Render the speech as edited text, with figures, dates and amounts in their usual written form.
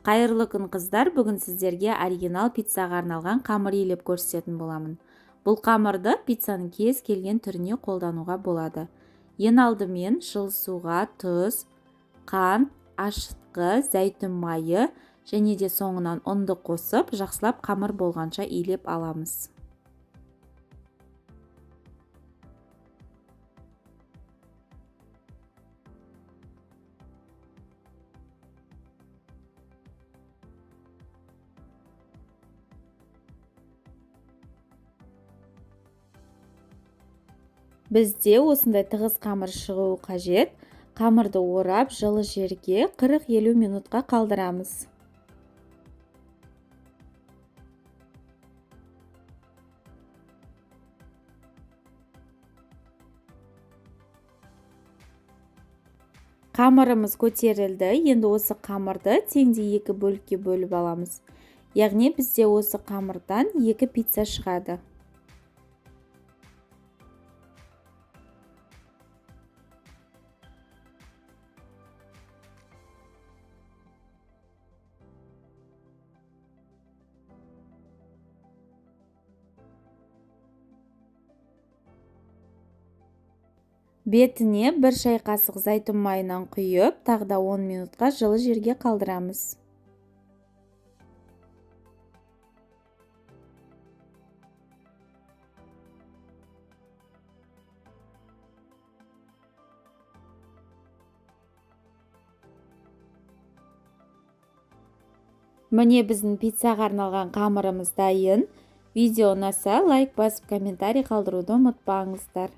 Қайырлы күн қыздар, бүгін сіздерге оригинал пиццаға арналған қамыр илеп көрсететін боламын. Бұл қамырды пиццаның кез келген түріне қолдануға болады. Ең алдымен жылы суға тұз, қант, ашытқы, зәйтүн майы және де соңынан ұнды қосып, жақсылап қамыр болғанша илеп аламыз. Бізде осындай тығыз қамыр шығуы қажет. Қамырды орап, жылы жерге 40-50 минутқа қалдырамыз. Қамырымыз көтерілді. Енді осы қамырды теңдей 2 бөлікке бөліп аламыз. Яғни бізде осы қамырдан 2 пицца шығады. Бетіне 1 шай қасық зәйтүн майынан құйып, тағы да 10 минутқа жылы жерге қалдырамыз. Міне біздің пиццаға арналған қамырымыз дайын. Видео ұнаса, лайк басып, комментарий қалдыруды ұмытпаңыздар.